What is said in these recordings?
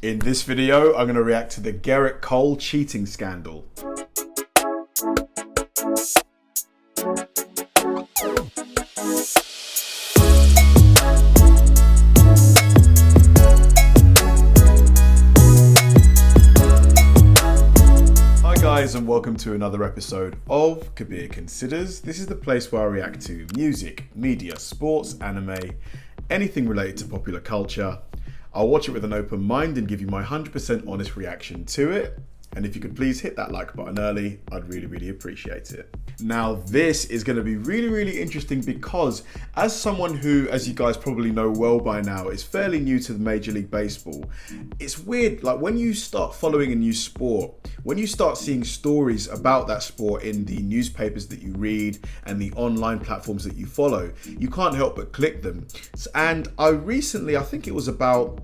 In this video, I'm going to react to the Gerrit Cole cheating scandal. Hi guys, and welcome to another episode of Kabir Considers. This is the place where I react to music, media, sports, anime, anything related to popular culture. I'll watch it with an open mind and give you my 100% honest reaction to it. And if you could please hit that like button early, I'd really appreciate it. Now, this is going to be really interesting because as someone who, as you guys probably know well by now, is fairly new to the Major League Baseball, it's weird, like when you start following a new sport, when you start seeing stories about that sport in the newspapers that you read and the online platforms that you follow, you can't help but click them. And I think it was about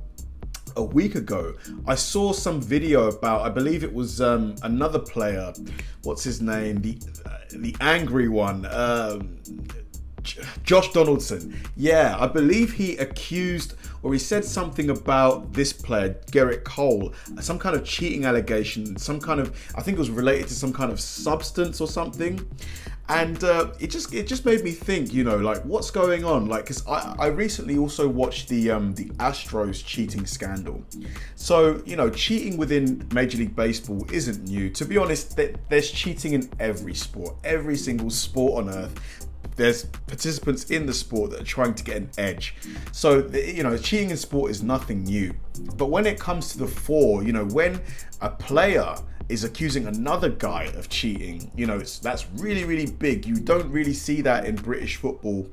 a week ago, I saw some video about, I believe it was another player, what's his name, the angry one, Josh Donaldson. Yeah, I believe he accused, or he said something about this player, Gerrit Cole, some kind of cheating allegation, some kind of, I think it was related to some kind of substance or something. And it just made me think, you know, like what's going on? Like, cause I recently also watched the Astros cheating scandal. So, you know, cheating within Major League Baseball isn't new. To be honest, there's cheating in every sport, every single sport on earth. There's participants in the sport that are trying to get an edge. So, you know, cheating in sport is nothing new. But when it comes to the fore, you know, when a player is accusing another guy of cheating, you know, that's really big. You don't really see that in British football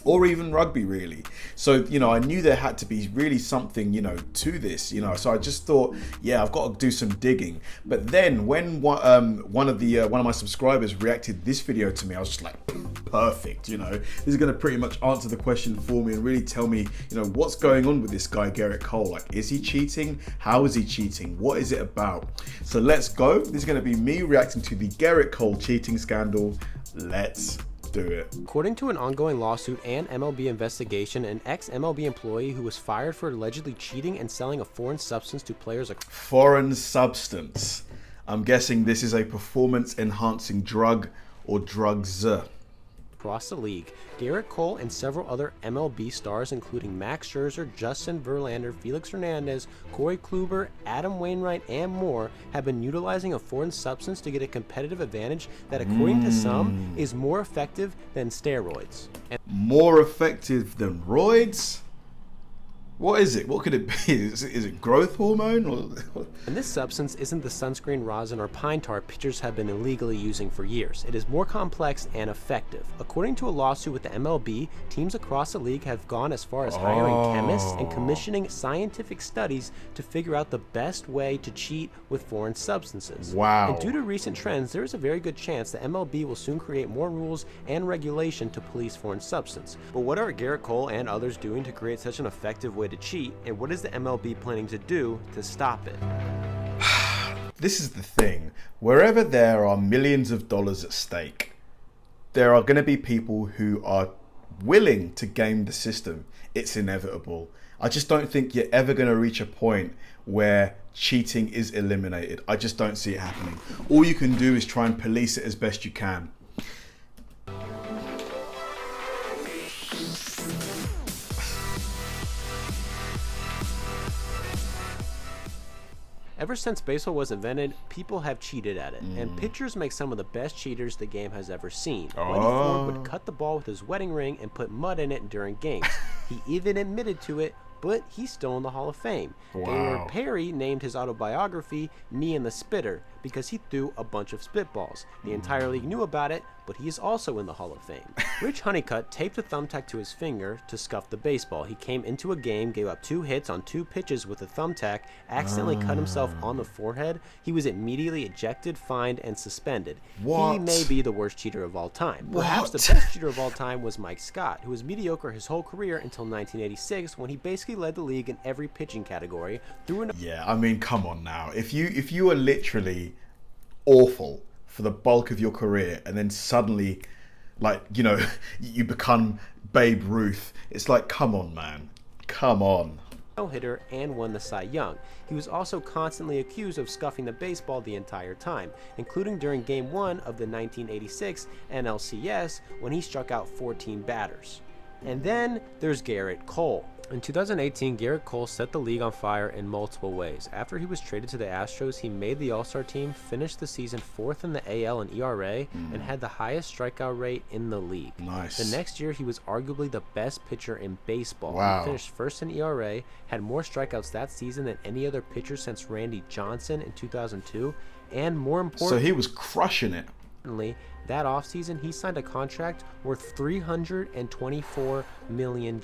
or even rugby, really. So, you know, I knew there had to be really something, you know, to this, you know. So I just thought, yeah, I've got to do some digging. But then when one of my subscribers reacted this video to me, I was just like, perfect, you know. This is going to pretty much answer the question for me and really tell me, you know, what's going on with this guy, Gerrit Cole. Like, is he cheating? How is he cheating? What is it about? So let's go. This is going to be me reacting to the Gerrit Cole cheating scandal. Let's do it. According to an ongoing lawsuit and MLB investigation, an ex-MLB employee who was fired for allegedly cheating and selling a foreign substance to players. Foreign substance. I'm guessing this is a performance-enhancing drug or drugs. Across the league, Gerrit Cole and several other MLB stars, including Max Scherzer, Justin Verlander, Felix Hernandez, Corey Kluber, Adam Wainwright, and more, have been utilizing a foreign substance to get a competitive advantage that, according to some, is more effective than steroids. More effective than roids? What is it? What could it be? Is it growth hormone? And this substance isn't the sunscreen, rosin, or pine tar pitchers have been illegally using for years. It is more complex and effective. According to a lawsuit with the MLB, teams across the league have gone as far as hiring chemists and commissioning scientific studies to figure out the best way to cheat with foreign substances. Wow. And due to recent trends, there is a very good chance the MLB will soon create more rules and regulation to police foreign substance. But what are Gerrit Cole and others doing to create such an effective way to cheat, and what is the MLB planning to do to stop it? This is the thing. Wherever there are millions of dollars at stake, there are going to be people who are willing to game the system. It's inevitable. I just don't think you're ever going to reach a point where cheating is eliminated. I just don't see it happening. All you can do is try and police it as best you can. Ever since baseball was invented, people have cheated at it, and pitchers make some of the best cheaters the game has ever seen. Wendy Ford would cut the ball with his wedding ring and put mud in it during games. He even admitted to it, but he's still in the Hall of Fame. Gaylord Perry named his autobiography Me and the Spitter because he threw a bunch of spitballs. The entire league knew about it, but he is also in the Hall of Fame. Rich Honeycutt taped a thumbtack to his finger to scuff the baseball. He came into a game, gave up 2 hits on 2 pitches with a thumbtack, accidentally cut himself on the forehead. He was immediately ejected, fined, and suspended. What? He may be the worst cheater of all time. Perhaps the best cheater of all time was Mike Scott, who was mediocre his whole career until 1986, when he basically led the league in every pitching category. Yeah, I mean, come on now. If you are literally awful for the bulk of your career and then suddenly, like, you know, you become Babe Ruth, it's like, come on, man. Come on. no-hitter and won the Cy Young. He was also constantly accused of scuffing the baseball the entire time, including during Game 1 of the 1986 NLCS when he struck out 14 batters. And then there's Gerrit Cole. In 2018, Gerrit Cole set the league on fire in multiple ways. After he was traded to the Astros, he made the All-Star team, finished the season 4th in the AL in ERA, and had the highest strikeout rate in the league. Nice. The next year, he was arguably the best pitcher in baseball. Wow. He finished first in ERA, had more strikeouts that season than any other pitcher since Randy Johnson in 2002, and more importantly, So he was crushing it. that offseason, he signed a contract worth $324 million.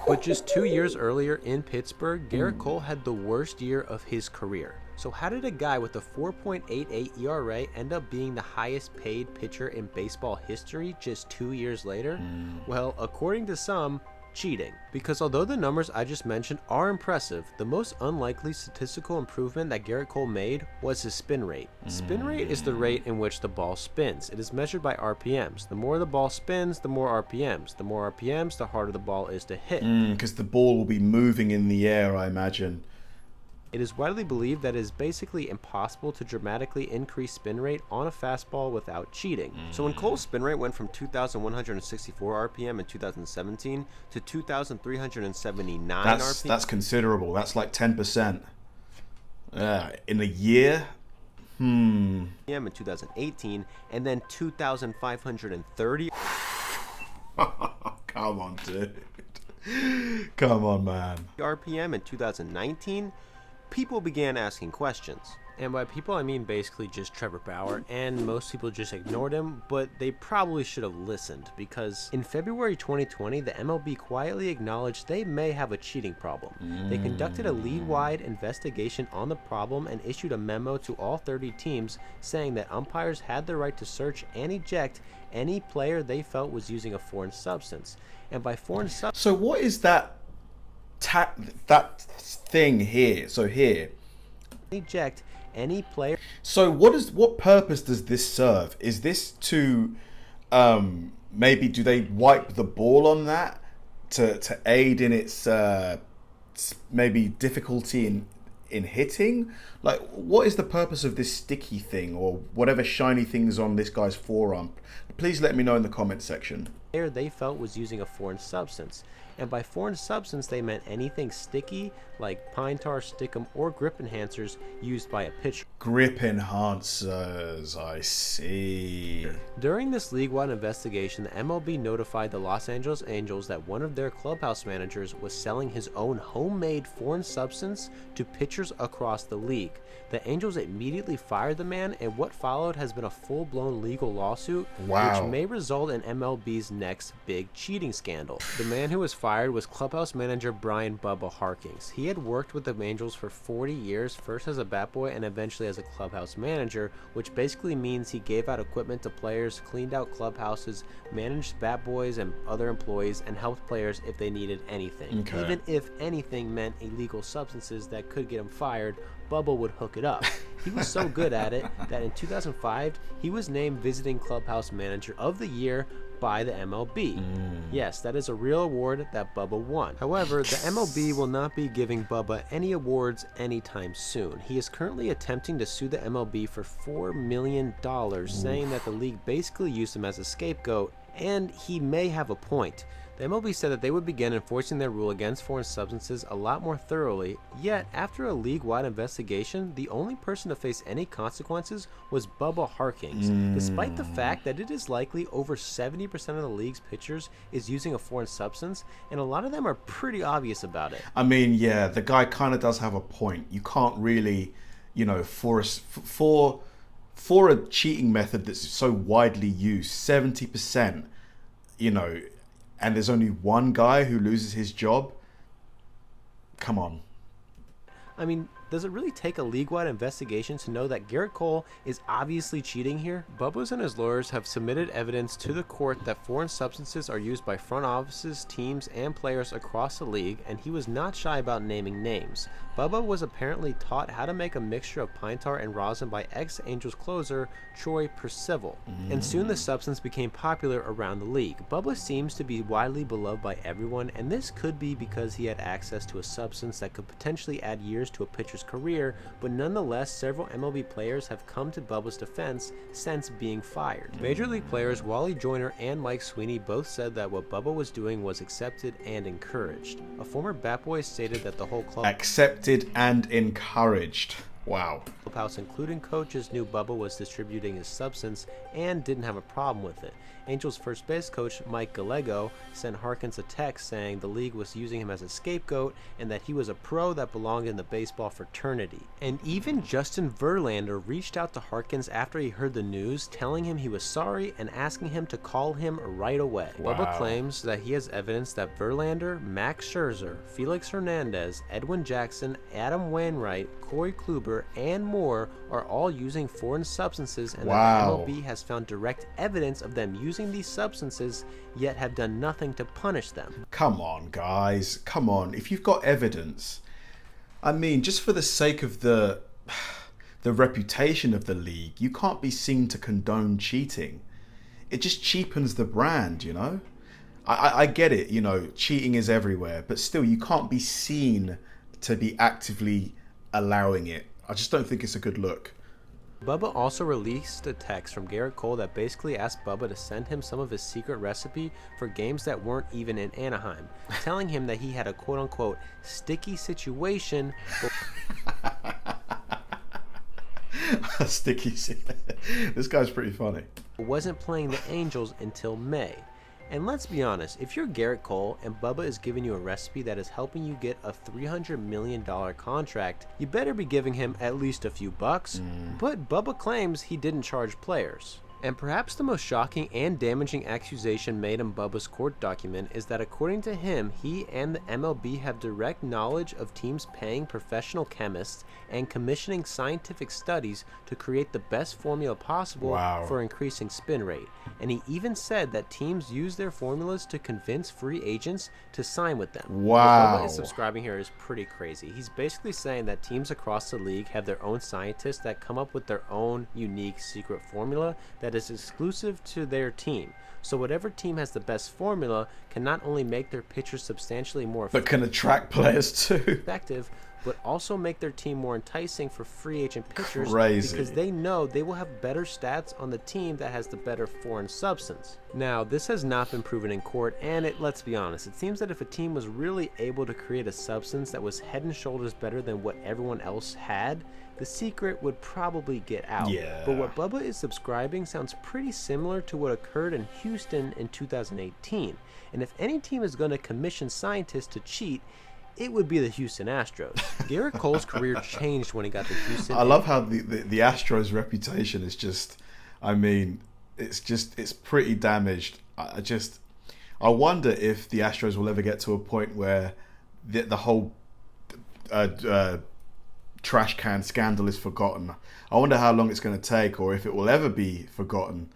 But just 2 years earlier in Pittsburgh, Gerrit Cole had the worst year of his career. So how did a guy with a 4.88 ERA end up being the highest paid pitcher in baseball history just 2 years later? Well, according to some, cheating. Because although the numbers I just mentioned are impressive, the most unlikely statistical improvement that Gerrit Cole made was his spin rate. Spin rate is the rate in which the ball spins. It is measured by RPMs. The more the ball spins, the more RPMs. The more RPMs, the harder the ball is to hit. Because the ball will be moving in the air, I imagine. It is widely believed that it is basically impossible to dramatically increase spin rate on a fastball without cheating. So when Cole's spin rate went from 2,164 RPM in 2017 to 2,379 RPM. That's considerable. That's like 10%. In a year? In 2018, and then 2,530 Come on, dude. Come on, man. RPM in 2019, people began asking questions. And by people, I mean basically just Trevor Bauer, and most people just ignored him, but they probably should have listened, because in February 2020, the MLB quietly acknowledged they may have a cheating problem. They conducted a league-wide investigation on the problem and issued a memo to all 30 teams saying that umpires had the right to search and eject any player they felt was using a foreign substance. And by foreign substance... So what is that that thing here? So here... eject any player. So what purpose does this serve? Is this to maybe do they wipe the ball on that to aid in its maybe difficulty in hitting? Like, what is the purpose of this sticky thing or whatever shiny thing is on this guy's forearm? Please let me know in the comment section. They felt was using a foreign substance. And by foreign substance, they meant anything sticky, like pine tar, stickum, or grip enhancers used by a pitcher. Grip enhancers, I see. During this league-wide investigation, the MLB notified the Los Angeles Angels that one of their clubhouse managers was selling his own homemade foreign substance to pitchers across the league. The Angels immediately fired the man, and what followed has been a full-blown legal lawsuit, Wow. which may result in MLB's next big cheating scandal. The man who was fired was clubhouse manager Brian Bubba Harkins. He had worked with the Angels for 40 years, first as a bat boy and eventually as a clubhouse manager, which basically means he gave out equipment to players, cleaned out clubhouses, managed bat boys and other employees, and helped players if they needed anything. Okay. Even if anything meant illegal substances that could get him fired, Bubba would hook it up. He was so good at it that in 2005, he was named Visiting Clubhouse Manager of the Year by the MLB. Yes, that is a real award that Bubba won. However, the MLB will not be giving Bubba any awards anytime soon. He is currently attempting to sue the MLB for $4 million, saying that the league basically used him as a scapegoat, and he may have a point. The MLB said that they would begin enforcing their rule against foreign substances a lot more thoroughly, yet after a league-wide investigation, the only person to face any consequences was Bubba Harkins, despite the fact that it is likely over 70% of the league's pitchers is using a foreign substance, and a lot of them are pretty obvious about it. I mean, yeah, the guy kind of does have a point. You can't really, you know, for a cheating method that's so widely used, 70%, you know, and there's only one guy who loses his job. Come on. I mean, does it really take a league-wide investigation to know that Gerrit Cole is obviously cheating here? Bubba's and his lawyers have submitted evidence to the court that foreign substances are used by front offices, teams, and players across the league, and he was not shy about naming names. Bubba was apparently taught how to make a mixture of pine tar and rosin by ex-Angels closer Troy Percival, and soon the substance became popular around the league. Bubba seems to be widely beloved by everyone, and this could be because he had access to a substance that could potentially add years to a pitcher's career, but nonetheless, several MLB players have come to Bubba's defense since being fired. Major League players Wally Joyner and Mike Sweeney both said that what Bubba was doing was accepted and encouraged. A former Bat Boy stated that the whole club accepted and encouraged. Wow. Clubhouse, including coaches, knew Bubba was distributing his substance and didn't have a problem with it. Angels first base coach Mike Gallego sent Harkins a text saying the league was using him as a scapegoat and that he was a pro that belonged in the baseball fraternity. And even Justin Verlander reached out to Harkins after he heard the news, telling him he was sorry and asking him to call him right away. Wow. Bubba claims that he has evidence that Verlander, Max Scherzer, Felix Hernandez, Edwin Jackson, Adam Wainwright, Corey Kluber, and more are all using foreign substances, and that the MLB has found direct evidence of them using these substances, yet have done nothing to punish them. Come on, guys. Come on. If you've got evidence, I mean, just for the sake of the reputation of the league, you can't be seen to condone cheating. It just cheapens the brand, you know? I get it, you know, cheating is everywhere, but still, you can't be seen to be actively allowing it. I just don't think it's a good look. Bubba also released a text from Gerrit Cole that basically asked Bubba to send him some of his secret recipe for games that weren't even in Anaheim, telling him that he had a quote-unquote sticky situation. Sticky. This guy's pretty funny. Wasn't playing the Angels until May. And let's be honest, if you're Gerrit Cole and Bubba is giving you a recipe that is helping you get a $300 million contract, you better be giving him at least a few bucks. But Bubba claims he didn't charge players. And perhaps the most shocking and damaging accusation made in Bubba's court document is that according to him, he and the MLB have direct knowledge of teams paying professional chemists and commissioning scientific studies to create the best formula possible for increasing spin rate. And he even said that teams use their formulas to convince free agents to sign with them. What Bubba is subscribing here is pretty crazy. He's basically saying that teams across the league have their own scientists that come up with their own unique secret formula that is exclusive to their team. So whatever team has the best formula can not only make their pitchers substantially more but can attract players too. Effective, but also make their team more enticing for free agent pitchers because they know they will have better stats on the team that has the better foreign substance. Now, this has not been proven in court, and let's be honest, it seems that if a team was really able to create a substance that was head and shoulders better than what everyone else had, the secret would probably get out. But what Bubba is subscribing sounds pretty similar to what occurred in Houston in 2018. And if any team is going to commission scientists to cheat, it would be the Houston Astros. Gerrit Cole's career changed when he got to Houston. I love how the Astros' reputation is just, I mean, it's pretty damaged. I wonder if the Astros will ever get to a point where the whole trash can scandal is forgotten. I wonder how long it's going to take, or if it will ever be forgotten.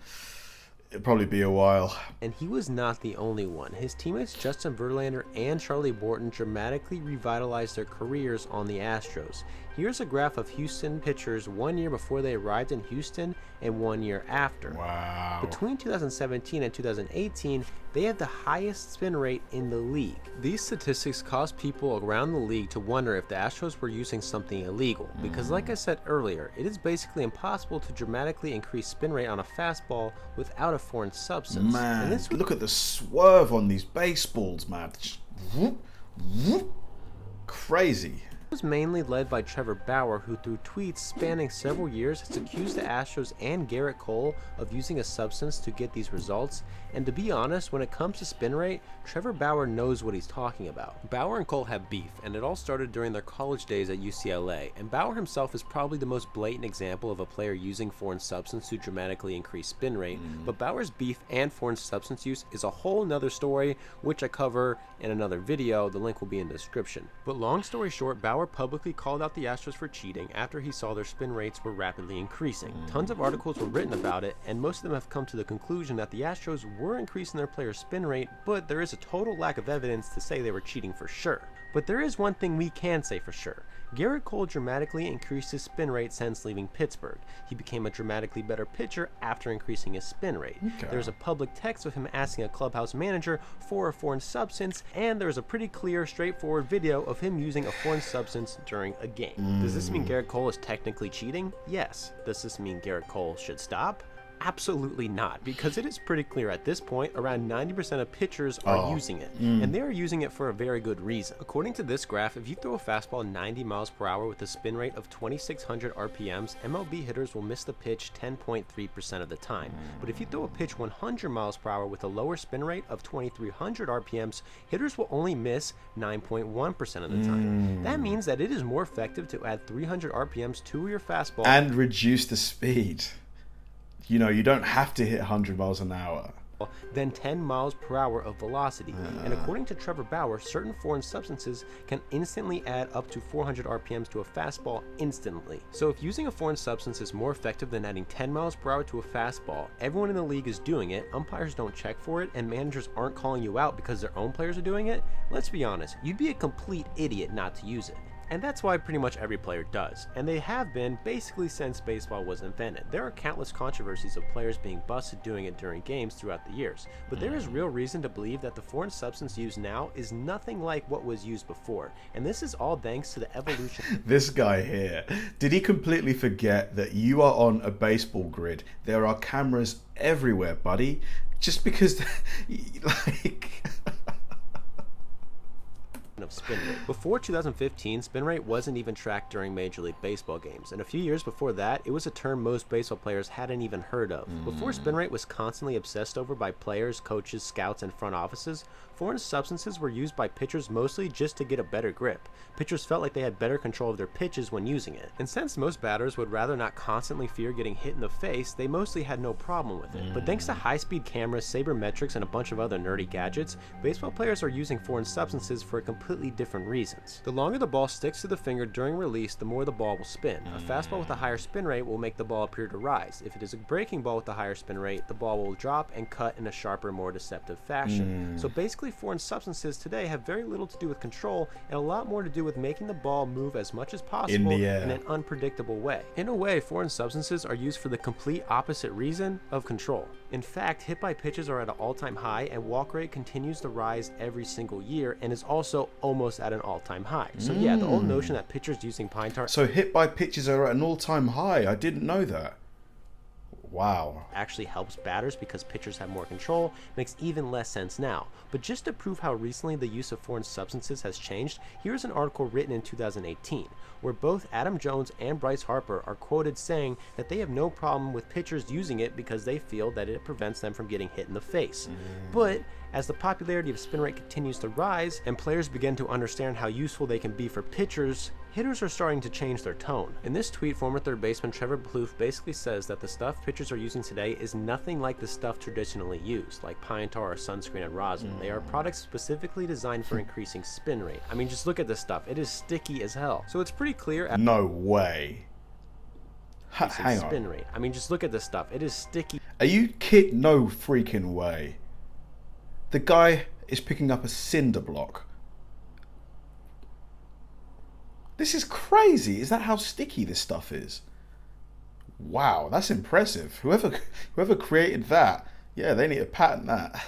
It'll probably be a while. And he was not the only one. His teammates Justin Verlander and Charlie Morton dramatically revitalized their careers on the Astros. Here's a graph of Houston pitchers 1 year before they arrived in Houston and 1 year after. Wow. Between 2017 and 2018, they had the highest spin rate in the league. These statistics caused people around the league to wonder if the Astros were using something illegal. Because like I said earlier, it is basically impossible to dramatically increase spin rate on a fastball without a foreign substance. Man, and look at the swerve on these baseballs, man. Whoop, whoop. Crazy. Was mainly led by Trevor Bauer, who through tweets spanning several years has accused the Astros and Gerrit Cole of using a substance to get these results. And to be honest, when it comes to spin rate, Trevor Bauer knows what he's talking about. Bauer and Cole have beef, and it all started during their college days at UCLA, and Bauer himself is probably the most blatant example of a player using foreign substance to dramatically increase spin rate, but Bauer's beef and foreign substance use is a whole nother story, which I cover in another video. The link will be in the description. But long story short, Bauer Bauer publicly called out the Astros for cheating after he saw their spin rates were rapidly increasing. Tons of articles were written about it, and most of them have come to the conclusion that the Astros were increasing their players' spin rate, but there is a total lack of evidence to say they were cheating for sure. But there is one thing we can say for sure. Gerrit Cole dramatically increased his spin rate since leaving Pittsburgh. He became a dramatically better pitcher after increasing his spin rate. Okay. There's a public text of him asking a clubhouse manager for a foreign substance, and there's a pretty clear, straightforward video of him using a foreign substance during a game. Does this mean Gerrit Cole is technically cheating? Yes. Does this mean Gerrit Cole should stop? Absolutely not, because it is pretty clear at this point around 90% of pitchers are using it, and they are using it for a very good reason. According to this graph, if you throw a fastball 90 miles per hour with a spin rate of 2600 RPMs, MLB hitters will miss the pitch 10.3% of the time. But if you throw a pitch 100 miles per hour with a lower spin rate of 2300 RPMs, hitters will only miss 9.1% of the time. That means that it is more effective to add 300 RPMs to your fastball and reduce the speed. You know, you don't have to hit 100 miles an hour. Than 10 miles per hour of velocity. And according to Trevor Bauer, certain foreign substances can instantly add up to 400 RPMs to a fastball instantly. So if using a foreign substance is more effective than adding 10 miles per hour to a fastball, everyone in the league is doing it, umpires don't check for it, and managers aren't calling you out because their own players are doing it, let's be honest, you'd be a complete idiot not to use it. And that's why pretty much every player does, and they have been basically since baseball was invented. There are countless controversies of players being busted doing it during games throughout the years, but there is real reason to believe that the foreign substance used now is nothing like what was used before, and this is all thanks to the evolution. This guy here, did he completely forget that you are on a baseball grid? There are cameras everywhere, buddy. Just because, like... of spin rate. Before 2015, spin rate wasn't even tracked during Major League Baseball games, and a few years before that, it was a term most baseball players hadn't even heard of. Before spin rate was constantly obsessed over by players, coaches, scouts, and front offices, foreign substances were used by pitchers mostly just to get a better grip. Pitchers felt like they had better control of their pitches when using it. And since most batters would rather not constantly fear getting hit in the face, they mostly had no problem with it. But thanks to high-speed cameras, sabermetrics, and a bunch of other nerdy gadgets, baseball players are using foreign substances for completely different reasons. The longer the ball sticks to the finger during release, the more the ball will spin. A fastball with a higher spin rate will make the ball appear to rise. If it is a breaking ball with a higher spin rate, the ball will drop and cut in a sharper, more deceptive fashion. So basically, foreign substances today have very little to do with control and a lot more to do with making the ball move as much as possible in an unpredictable way. In a way, foreign substances are used for the complete opposite reason of control. In fact, hit by pitches are at an all-time high, and walk rate continues to rise every single year and is also almost at an all-time high. So yeah, the old notion that pitchers using pine tar... So hit by pitches are at an all-time high. I didn't know that. Wow. Actually helps batters because pitchers have more control makes even less sense now. But just to prove how recently the use of foreign substances has changed, here's an article written in 2018 where both Adam Jones and Bryce Harper are quoted saying that they have no problem with pitchers using it because they feel that it prevents them from getting hit in the face. But as the popularity of spin rate continues to rise and players begin to understand how useful they can be for pitchers, hitters are starting to change their tone. In this tweet, former third baseman Trevor basically says that the stuff pitchers are using today is nothing like the stuff traditionally used, like pine tar or sunscreen and rosin. They are products specifically designed for increasing spin rate. I mean, just look at this stuff. It is sticky as hell. So it's pretty clear. No way. Hang on. Spin rate. I mean, just look at this stuff. It is sticky. Are you kidding? No freaking way. The guy is picking up a cinder block. This is crazy. Is that how sticky this stuff is? Wow, that's impressive. Whoever created that, yeah, they need to patent that.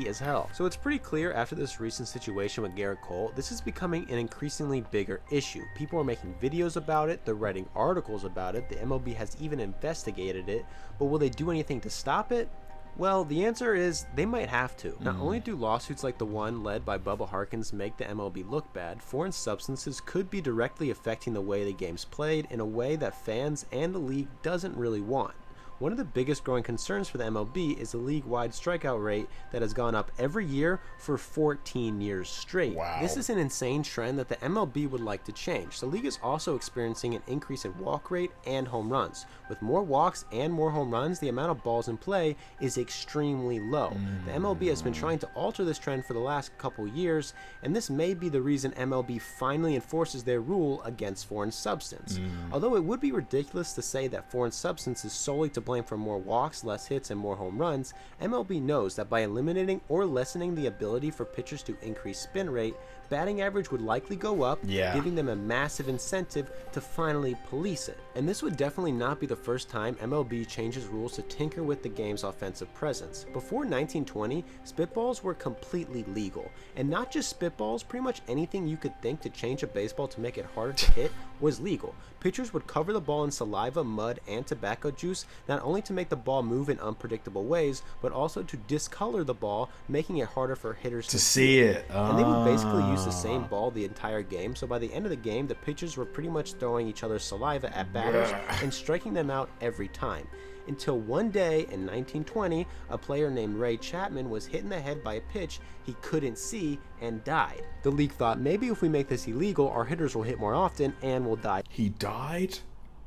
As hell. So it's pretty clear after this recent situation with Gerrit Cole, this is becoming an increasingly bigger issue. People are making videos about it, they're writing articles about it, the MLB has even investigated it, but will they do anything to stop it? Well, the answer is they might have to. Not only do lawsuits like the one led by Bubba Harkins make the MLB look bad, foreign substances could be directly affecting the way the game's played in a way that fans and the league doesn't really want. One of the biggest growing concerns for the MLB is the league-wide strikeout rate that has gone up every year for 14 years straight. Wow. This is an insane trend that the MLB would like to change. The league is also experiencing an increase in walk rate and home runs. With more walks and more home runs, the amount of balls in play is extremely low. The MLB has been trying to alter this trend for the last couple years, and this may be the reason MLB finally enforces their rule against foreign substance. Although it would be ridiculous to say that foreign substance is solely to blame for more walks, less hits, and more home runs, MLB knows that by eliminating or lessening the ability for pitchers to increase spin rate, batting average would likely go up, giving them a massive incentive to finally police it. And this would definitely not be the first time MLB changes rules to tinker with the game's offensive presence. Before 1920, spitballs were completely legal. And not just spitballs, pretty much anything you could think to change a baseball to make it harder to hit was legal. Pitchers would cover the ball in saliva, mud, and tobacco juice, not only to make the ball move in unpredictable ways, but also to discolor the ball, making it harder for hitters to see it. And they would basically use the same ball the entire game, so by the end of the game, the pitchers were pretty much throwing each other's saliva at batters and striking them out every time. Until one day in 1920, a player named Ray Chapman was hit in the head by a pitch he couldn't see and died. The league thought, maybe if we make this illegal, our hitters will hit more often and will die. He died?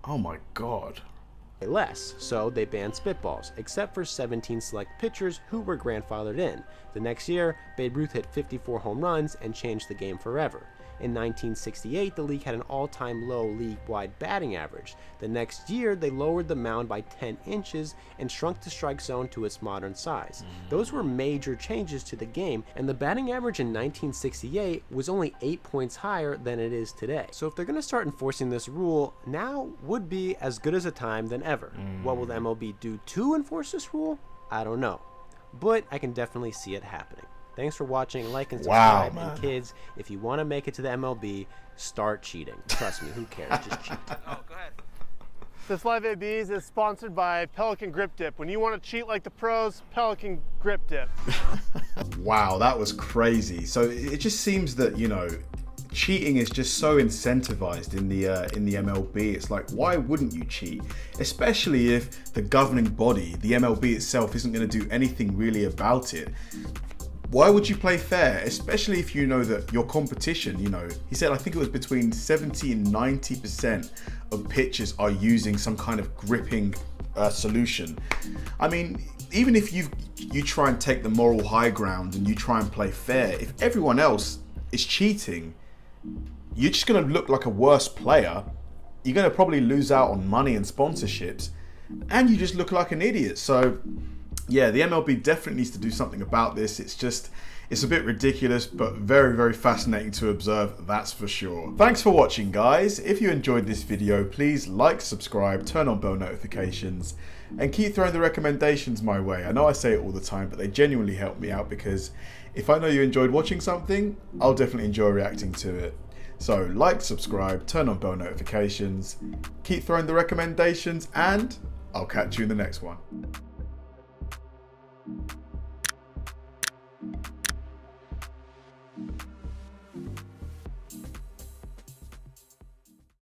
Oh my god. Less, so they banned spitballs, except for 17 select pitchers who were grandfathered in. The next year, Babe Ruth hit 54 home runs and changed the game forever. In 1968, the league had an all-time low league-wide batting average. The next year, they lowered the mound by 10 inches and shrunk the strike zone to its modern size. Those were major changes to the game, and the batting average in 1968 was only 8 points higher than it is today. So if they're going to start enforcing this rule, now would be as good as a time than ever. What will the MLB do to enforce this rule? I don't know, but I can definitely see it happening. Thanks for watching, like and subscribe, and kids, if you want to make it to the MLB, start cheating. Trust me, who cares? Just cheat. Oh, go ahead. This Live ABs is sponsored by Pelican Grip Dip. When you want to cheat like the pros, Pelican Grip Dip. Wow, that was crazy. So it just seems that, you know, cheating is just so incentivized in the MLB. It's like, why wouldn't you cheat? Especially if the governing body, the MLB itself, isn't going to do anything really about it. Why would you play fair? Especially if you know that your competition, you know, he said, I think it was between 70 and 90% of pitchers are using some kind of gripping solution. I mean, even if you try and take the moral high ground and you try and play fair, if everyone else is cheating, you're just going to look like a worse player. You're going to probably lose out on money and sponsorships, and you just look like an idiot. So yeah, the MLB definitely needs to do something about this. It's a bit ridiculous, but very, very fascinating to observe, that's for sure. Thanks for watching, guys. If you enjoyed this video, please like, subscribe, turn on bell notifications, and keep throwing the recommendations my way. I know I say it all the time, but they genuinely help me out, because if I know you enjoyed watching something, I'll definitely enjoy reacting to it. So like, subscribe, turn on bell notifications, keep throwing the recommendations, and I'll catch you in the next one.